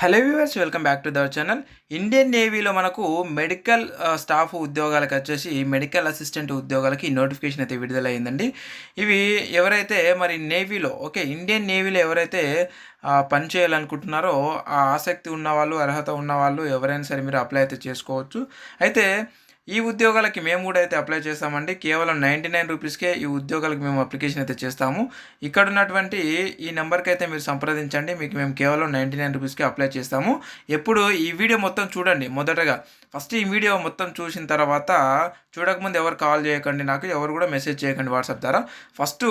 Hello viewers, welcome back to the channel. Indian నేవీలో మనకు medical staff ఉద్యోగాలకు వచ్చేసి మెడికల్ అసిస్టెంట్ ఉద్యోగాలకి నోటిఫికేషన్ అయితే విడుదలయ్యిందండి. ఇవి ఎవరైతే మరి నేవీలో ఇండియన్ నేవీలో ఎవరైతే పని చేయాలనుకుంటున్నారో ఆ ఆసక్తి ఉన్నవాళ్ళు, అర్హత ఉన్నవాళ్ళు ఎవరైనా సరే మీరు అప్లై అయితే చేసుకోవచ్చు. అయితే ఈ ఉద్యోగాలకి మేము కూడా అయితే అప్లై చేస్తామండి. కేవలం 99 రూపీస్కే ఈ ఉద్యోగాలకు మేము అప్లికేషన్ అయితే చేస్తాము. ఇక్కడ ఉన్నటువంటి ఈ నెంబర్కి అయితే మీరు సంప్రదించండి. మీకు మేము కేవలం 99 రూపీస్కి అప్లై చేస్తాము. ఎప్పుడు ఈ వీడియో మొత్తం చూడండి. మొదటగా ఫస్ట్ ఈ వీడియో మొత్తం చూసిన తర్వాత చూడకముందు ఎవరు కాల్ చేయకండి, నాకు ఎవరు కూడా మెసేజ్ చేయకండి వాట్సాప్ ద్వారా. ఫస్ట్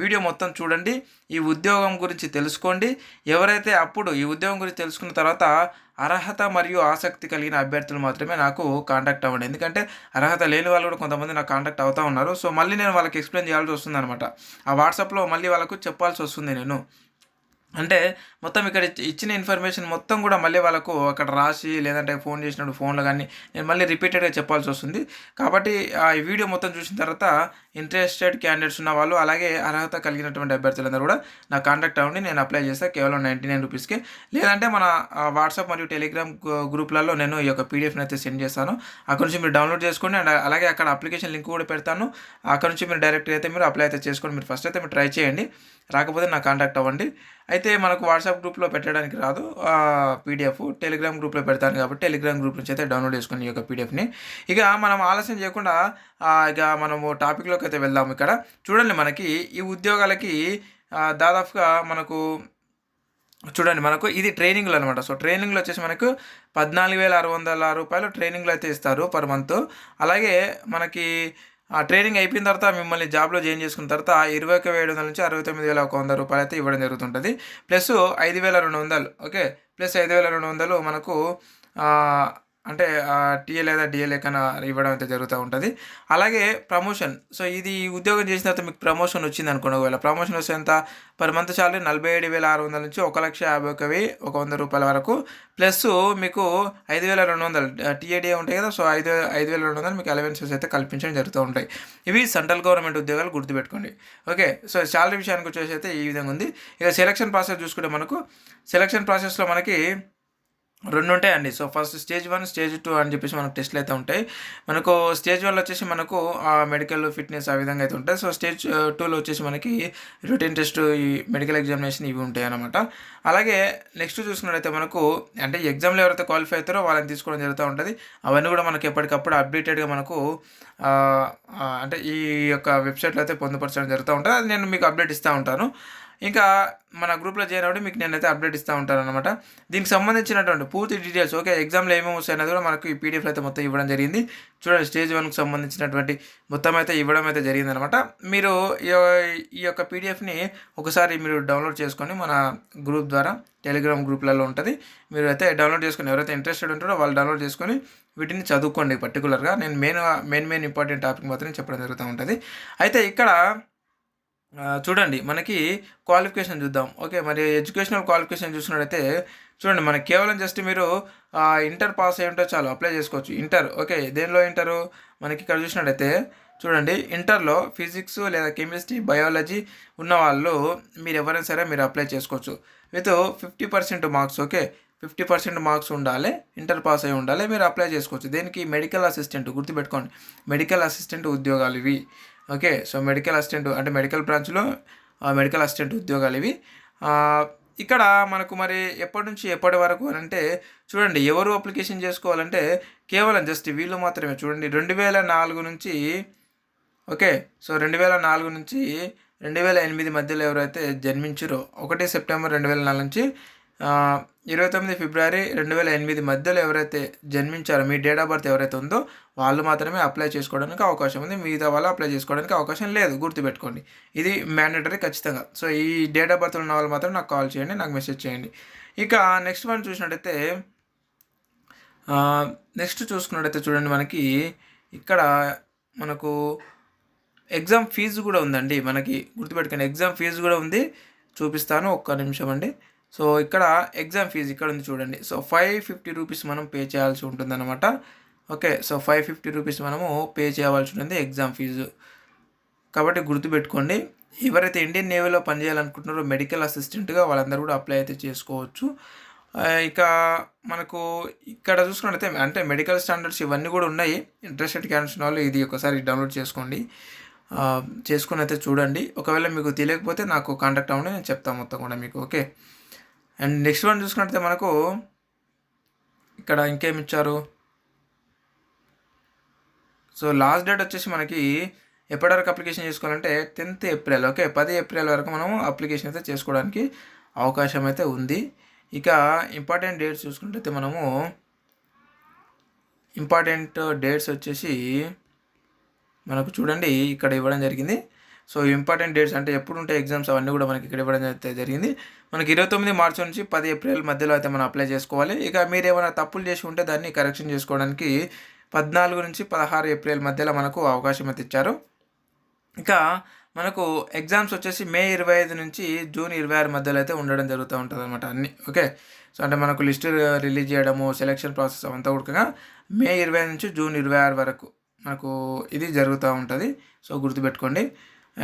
వీడియో మొత్తం చూడండి, ఈ ఉద్యోగం గురించి తెలుసుకోండి. ఎవరైతే అప్పుడు ఈ ఉద్యోగం గురించి తెలుసుకున్న తర్వాత అర్హత మరియు ఆసక్తి కలిగిన అభ్యర్థులు మాత్రమే నాకు కాంటాక్ట్ అవ్వండి. ఎందుకంటే అర్హత లేని వాళ్ళు కూడా కొంతమంది నాకు కాంటాక్ట్ అవుతూ ఉన్నారు. సో మళ్ళీ నేను వాళ్ళకి ఎక్స్ప్లెయిన్ చేయాల్సి వస్తుంది అనమాట. ఆ వాట్సాప్లో మళ్ళీ వాళ్ళకు చెప్పాల్సి వస్తుంది నేను. అంటే మొత్తం ఇక్కడ ఇచ్చిన ఇన్ఫర్మేషన్ మొత్తం కూడా మళ్ళీ వాళ్ళకు అక్కడ రాసి, లేదంటే ఫోన్ చేసినప్పుడు ఫోన్లో కానీ నేను మళ్ళీ రిపీటెడ్గా చెప్పాల్సి వస్తుంది. కాబట్టి ఈ వీడియో మొత్తం చూసిన తర్వాత ఇంట్రెస్టెడ్ క్యాండిడేట్స్ ఉన్న వాళ్ళు, అలాగే అర్హత కలిగినటువంటి అభ్యర్థులందరూ కూడా నా కాంటాక్ట్ అవ్వండి. నేను అప్లై చేస్తాను కేవలం 99 రూపీస్కి. లేదంటే మన వాట్సాప్ మరియు టెలిగ్రామ్ గ్రూప్లలో నేను ఈ యొక్క పీడిఎఫ్ని అయితే సెండ్ చేస్తాను. అక్కడ నుంచి మీరు డౌన్లోడ్ చేసుకోండి. అండ్ అలాగే అక్కడ అప్లికేషన్ లింక్ కూడా పెడతాను. అక్కడ నుంచి మీరు డైరెక్ట్గా అయితే మీరు అప్లై అయితే చేసుకోండి. మీరు ఫస్ట్ అయితే మీరు ట్రై చేయండి. రాకపోతే నాకు కాంటాక్ట్ అవ్వండి. అయితే మనకు వాట్సాప్ గ్రూప్లో పెట్టడానికి రాదు పీడిఎఫ్, టెలిగ్రామ్ గ్రూప్లో పెడతాను కాబట్టి టెలిగ్రామ్ గ్రూప్ నుంచి అయితే డౌన్లోడ్ చేసుకుని ఈ యొక్క పీడిఎఫ్ని. ఇక మనం ఆలస్యం చేయకుండా ఇక మనము టాపిక్లోకి అయితే వెళ్దాము. ఇక్కడ చూడండి, మనకి ఈ ఉద్యోగాలకి దాదాపుగా మనకు చూడండి, మనకు ఇది ట్రైనింగ్లో అనమాట. సో ట్రైనింగ్లో వచ్చేసి మనకు 14,600 రూపాయలు ట్రైనింగ్లో అయితే ఇస్తారు పర్ మంత్. అలాగే మనకి ఆ ట్రైనింగ్ అయిపోయిన తర్వాత మిమ్మల్ని జాబ్లో జాయిన్ చేసుకున్న తర్వాత 21,700 నుంచి 69,100 రూపాయలు అయితే ఇవ్వడం జరుగుతుంటుంది. ప్లస్ 5,200 ప్లస్ 5,200 మనకు అంటే టీఏ లేదా డిఏ కన్నా ఇవ్వడం అయితే జరుగుతూ ఉంటుంది. అలాగే ప్రమోషన్. సో ఇది ఉద్యోగం చేసిన తర్వాత మీకు ప్రమోషన్ వచ్చింది అనుకోండి. ఒకవేళ ప్రమోషన్ వస్తే ఎంత పర్ మంత్ సాలరీ 47,600 నుంచి 1,51,100 రూపాయల వరకు. ప్లస్ మీకు 5,200 టీఏడిఏ ఉంటాయి కదా. సో 5,200 మీకు అలవెన్సెస్ అయితే కల్పించడం జరుగుతూ ఉంటాయి. ఇవి సెంట్రల్ గవర్నమెంట్ ఉద్యోగాలు, గుర్తుపెట్టుకోండి. సో సాలరీ విషయానికి వచ్చేసి అయితే ఈ విధంగా ఉంది. ఇక సెలక్షన్ ప్రాసెస్ చూసుకుంటే మనకు సెలక్షన్ ప్రాసెస్లో మనకి రెండు ఉంటాయండి. సో ఫస్ట్ స్టేజ్ 1, స్టేజ్ 2 అని చెప్పేసి మనకు టెస్ట్లు అయితే ఉంటాయి. మనకు స్టేజ్ 1లో వచ్చేసి మనకు మెడికల్ ఫిట్నెస్ ఆ విధంగా అయితే ఉంటాయి. సో స్టేజ్ 2లో వచ్చేసి మనకి రొటీన్ టెస్ట్, ఈ మెడికల్ ఎగ్జామినేషన్ ఇవి ఉంటాయి అన్నమాట. అలాగే నెక్స్ట్ చూసుకున్నట్లయితే మనకు అంటే ఎగ్జామ్లో ఎవరైతే క్వాలిఫై అవుతారో వాళ్ళని తీసుకోవడం జరుగుతూ ఉంటుంది. అవన్నీ కూడా మనకి ఎప్పటికప్పుడు అప్డేటెడ్గా మనకు అంటే ఈ యొక్క వెబ్సైట్లో అయితే పొందుపరచడం జరుగుతూ ఉంటుంది. అది నేను మీకు అప్డేట్ ఇస్తూ ఉంటాను. ఇంకా మన గ్రూప్లో జాయిన్ అవ్వడం మీకు నేనైతే అప్డేట్ ఇస్తూ ఉంటాను అనమాట. దీనికి సంబంధించినటువంటి పూర్తి డీటెయిల్స్ ఎగ్జామ్లో ఏమేమి వస్తాయి అనేది కూడా మనకు ఈ పీడిఎఫ్ అయితే మొత్తం ఇవ్వడం జరిగింది. చూడండి, స్టేజ్ 1కి సంబంధించినటువంటి మొత్తం అయితే ఇవ్వడం అయితే జరిగింది అనమాట. మీరు ఈ యొక్క పీడిఎఫ్ని ఒకసారి మీరు డౌన్లోడ్ చేసుకొని మన గ్రూప్ ద్వారా టెలిగ్రామ్ గ్రూప్లలో ఉంటుంది. మీరు అయితే డౌన్లోడ్ చేసుకొని, ఎవరైతే ఇంట్రెస్టెడ్ ఉంటారో వాళ్ళు డౌన్లోడ్ చేసుకొని వీటిని చదువుకోండి. పర్టికులర్గా నేను మెయిన్ ఇంపార్టెంట్ టాపిక్ మాత్రం చెప్పడం జరుగుతూ ఉంటుంది. అయితే ఇక్కడ చూడండి, మనకి క్వాలిఫికేషన్ చూద్దాం. మరి ఎడ్యుకేషనల్ క్వాలిఫికేషన్ చూసినట్టయితే చూడండి, మనకి కేవలం జస్ట్ మీరు ఇంటర్ పాస్ అయ్యి ఉంటే చాలు, అప్లై చేసుకోవచ్చు. ఇంటర్ దేనిలో ఇంటరు మనకి ఇక్కడ చూసినట్టయితే చూడండి, ఇంటర్లో ఫిజిక్స్ లేదా కెమిస్ట్రీ, బయాలజీ ఉన్న వాళ్ళు మీరు ఎవరైనా సరే మీరు అప్లై చేసుకోవచ్చు. విత్ 50% మార్క్స్ 50% మార్క్స్ ఉండాలి, ఇంటర్ పాస్ అయి ఉండాలి, మీరు అప్లై చేసుకోవచ్చు. దేనికి? మెడికల్ అసిస్టెంట్, గుర్తుపెట్టుకోండి, మెడికల్ అసిస్టెంట్ ఉద్యోగాలు ఇవి. సో మెడికల్ అసిస్టెంట్ అంటే మెడికల్ బ్రాంచ్లో మెడికల్ అసిస్టెంట్ ఉద్యోగాలు ఇవి. ఇక్కడ మనకు మరి ఎప్పటి నుంచి ఎప్పటి వరకు అని అంటే చూడండి, ఎవరు అప్లికేషన్ చేసుకోవాలంటే కేవలం జస్ట్ వీళ్ళు మాత్రమే. చూడండి, 2004 నుంచి సో 2004 నుంచి 2008 మధ్యలో ఎవరైతే జన్మించారో 1 సెప్టెంబర్ 2004 నుంచి 29 ఫిబ్రవరి 2008 మధ్యలో ఎవరైతే జన్మించారో, మీ డేట్ ఆఫ్ బర్త్ ఎవరైతే ఉందో వాళ్ళు మాత్రమే అప్లై చేసుకోవడానికి అవకాశం ఉంది. మిగతా వాళ్ళు అప్లై చేసుకోవడానికి అవకాశం లేదు, గుర్తుపెట్టుకోండి. ఇది మ్యాండేటరీ ఖచ్చితంగా. సో ఈ డేట్ ఆఫ్ బర్త్ ఉన్న వాళ్ళు మాత్రం నాకు కాల్ చేయండి, నాకు మెసేజ్ చేయండి. ఇక నెక్స్ట్ వన్ చూసినట్టయితే చూడండి, మనకి ఇక్కడ మనకు ఎగ్జామ్ ఫీజు కూడా ఉందండి. మనకి గుర్తుపెట్టుకోండి, ఎగ్జామ్ ఫీజు కూడా ఉంది. చూపిస్తాను, ఒక్క నిమిషం అండి. సో ఇక్కడ ఎగ్జామ్ ఫీజు ఇక్కడ ఉంది చూడండి. సో 550 రూపీస్ మనం పే చేయాల్సి ఉంటుంది అనమాట. సో 550 రూపీస్ మనము పే చేయవలసి ఉంటుంది ఎగ్జామ్ ఫీజు. కాబట్టి గుర్తుపెట్టుకోండి, ఎవరైతే ఇండియన్ నేవీలో పనిచేయాలనుకుంటున్నారో మెడికల్ అసిస్టెంట్గా వాళ్ళందరూ కూడా అప్లై అయితే చేసుకోవచ్చు. ఇక మనకు ఇక్కడ చూసుకున్నట్లయితే అంటే మెడికల్ స్టాండర్డ్స్ ఇవన్నీ కూడా ఉన్నాయి. ఇంట్రెస్టెడ్ క్యాండిడేట్స్ ఉన్న వాళ్ళు ఇది ఒకసారి డౌన్లోడ్ చేసుకోండి. చేసుకుని అయితే చూడండి. ఒకవేళ మీకు తెలియకపోతే నాకు కాంటాక్ట్ అవ్వండి, నేను చెప్తాను మొత్తం కూడా మీకు. ఓకే. అండ్ నెక్స్ట్ వన్ చూసుకున్నట్లయితే మనకు ఇక్కడ ఇంకేమి ఇచ్చారు. సో లాస్ట్ డేట్ వచ్చేసి మనకి ఎప్పటి వరకు అప్లికేషన్ చేసుకోవాలంటే 10th ఏప్రిల్. ఓకే, 10 ఏప్రిల్ వరకు మనము అప్లికేషన్ అయితే చేసుకోవడానికి అవకాశం అయితే ఉంది. ఇక ఇంపార్టెంట్ డేట్స్ చూసుకుంటే మనము ఇంపార్టెంట్ డేట్స్ వచ్చేసి మనకు చూడండి ఇక్కడ ఇవ్వడం జరిగింది. సో ఇంపార్టెంట్ డేట్స్ అంటే ఎప్పుడు ఉంటాయి ఎగ్జామ్స్ అవన్నీ కూడా మనకి ఇక్కడ ఇవ్వడం అయితే జరిగింది. మనకి 29 మార్చి నుంచి 10 ఏప్రిల్ మధ్యలో అయితే మనం అప్లై చేసుకోవాలి. ఇక మీరు ఏమైనా తప్పులు చేసి ఉంటే దాన్ని కరెక్షన్ చేసుకోవడానికి 14 నుంచి 16 ఏప్రిల్ మధ్యలో మనకు అవకాశం అయితే ఇచ్చారు. ఇక మనకు ఎగ్జామ్స్ వచ్చేసి మే 25 నుంచి జూన్ 26 మధ్యలో అయితే ఉండడం జరుగుతూ ఉంటుంది అనమాట అన్నీ. ఓకే. సో అంటే మనకు లిస్ట్ రిలీజ్ చేయడము, సెలెక్షన్ ప్రాసెస్ అవంతా కూడా మే 25 నుంచి జూన్ 26 వరకు మనకు ఇది జరుగుతూ ఉంటుంది. సో గుర్తుపెట్టుకోండి.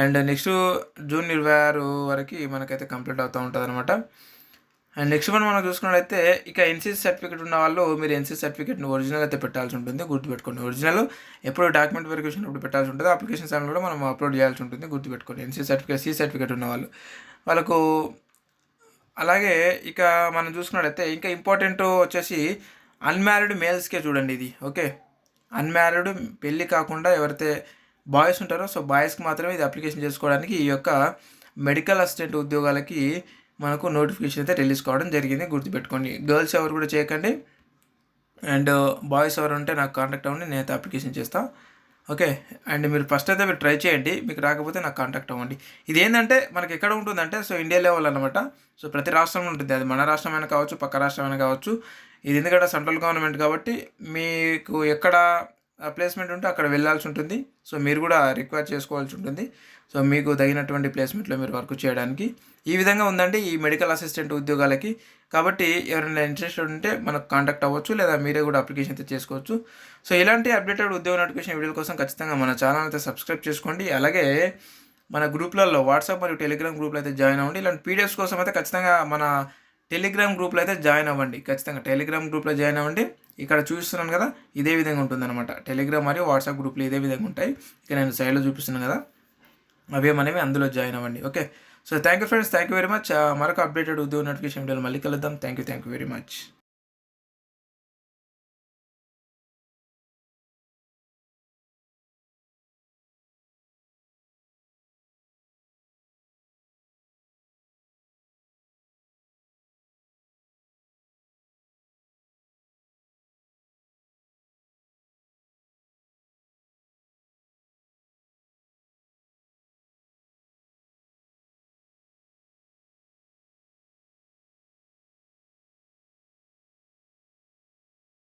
అండ్ నెక్స్ట్ జూన్ 26 వరకు మనకైతే కంప్లీట్ అవుతూ ఉంటుంది అనమాట. అండ్ నెక్స్ట్ మనం చూసుకున్నట్లయితే ఇక ఎన్సీసీ సర్టిఫికేట్ ఉన్న వాళ్ళు మీరు ఎన్సీసీ సర్టిఫికేట్ని ఒరిజినల్ అయితే పెట్టాల్సి ఉంటుంది. గుర్తుపెట్టుకోండి. ఒరిజినల్ ఎప్పుడు డాక్యుమెంట్ వెరిఫికేషన్ అప్పుడు పెట్టాల్సి ఉంటుంది. అప్లికేషన్ సమయంలో కూడా మనం అప్లోడ్ చేయాల్సి ఉంటుంది. గుర్తుపెట్టుకోండి. ఎన్సీసీ సర్టిఫికేట్, సి సర్టిఫికేట్ ఉన్న వాళ్ళకు. అలాగే ఇక మనం చూసుకున్నట్లయితే ఇంకా ఇంపార్టెంట్ వచ్చేసి అన్మ్యారీడ్ మేల్స్కే చూడండి ఇది. ఓకే, అన్మ్యారీడ్ పెళ్ళి కాకుండా ఎవరైతే బాయ్స్ ఉంటారో సో బాయ్స్కి మాత్రమే ఇది అప్లికేషన్ చేసుకోవడానికి ఈ యొక్క మెడికల్ అసిస్టెంట్ ఉద్యోగాలకి మనకు నోటిఫికేషన్ అయితే రిలీజ్ కావడం జరిగింది. గుర్తుపెట్టుకోండి. గర్ల్స్ ఎవరు కూడా చేయకండి. అండ్ బాయ్స్ ఎవరు ఉంటే నాకు కాంటాక్ట్ అవ్వండి, నేనైతే అప్లికేషన్ చేస్తాను. ఓకే. అండ్ మీరు ఫస్ట్ అయితే మీరు ట్రై చేయండి. మీకు రాకపోతే నాకు కాంటాక్ట్ అవ్వండి. ఇది ఏంటంటే మనకి ఎక్కడ ఉంటుందంటే సో ఇండియా లెవెల్ అనమాట. సో ప్రతి రాష్ట్రంలో ఉంటుంది. అది మన రాష్ట్రమైనా కావచ్చు, పక్క రాష్ట్రమైనా కావచ్చు. ఇది ఎందుకంటే సెంట్రల్ గవర్నమెంట్ కాబట్టి మీకు ఎక్కడ ప్లేస్మెంట్ ఉంటే అక్కడ వెళ్ళాల్సి ఉంటుంది. సో మీరు కూడా రిక్వైర్ చేసుకోవాల్సి ఉంటుంది. సో మీకు తగినటువంటి ప్లేస్మెంట్లో మీరు వర్క్ చేయడానికి ఈ విధంగా ఉందండి ఈ మెడికల్ అసిస్టెంట్ ఉద్యోగాలకి. కాబట్టి ఎవరైనా ఇంట్రెస్టెడ్ ఉంటే మనకు కాంటాక్ట్ అవ్వచ్చు, లేదా మీరే కూడా అప్లికేషన్ అయితే చేసుకోవచ్చు. సో ఇలాంటి అప్డేటెడ్ ఉద్యోగ నోటిఫికేషన్ వీడియోల కోసం ఖచ్చితంగా మన ఛానల్ అయితే సబ్స్క్రైబ్ చేసుకోండి. అలాగే మన గ్రూప్లలో వాట్సాప్ మరియు టెలిగ్రామ్ గ్రూప్లో అయితే జాయిన్ అవ్వండి. ఇలాంటి పీడిఎఫ్స్ కోసం అయితే ఖచ్చితంగా మన టెలిగ్రామ్ గ్రూప్లో అయితే జాయిన్ అవ్వండి. ఖచ్చితంగా టెలిగ్రామ్ గ్రూప్లో జాయిన్ అవ్వండి. ఇక్కడ చూస్తున్నాను కదా, ఇదే విధంగా ఉంటుందన్నమాట. టెలిగ్రామ్ మరియు వాట్సాప్ గ్రూప్లో ఇదే విధంగా ఉంటాయి. ఇక నేను సైడ్లో చూపిస్తున్నాను కదా, అవే మనమే అందులో జాయిన్ అవ్వండి. Okay. So thank you friends, thank you very much. మరొక అప్డేటెడ్ ఉద్యోగ నోటిఫికేషన్ వీడియోలో మళ్ళీ కలుద్దాం. Thank you very much.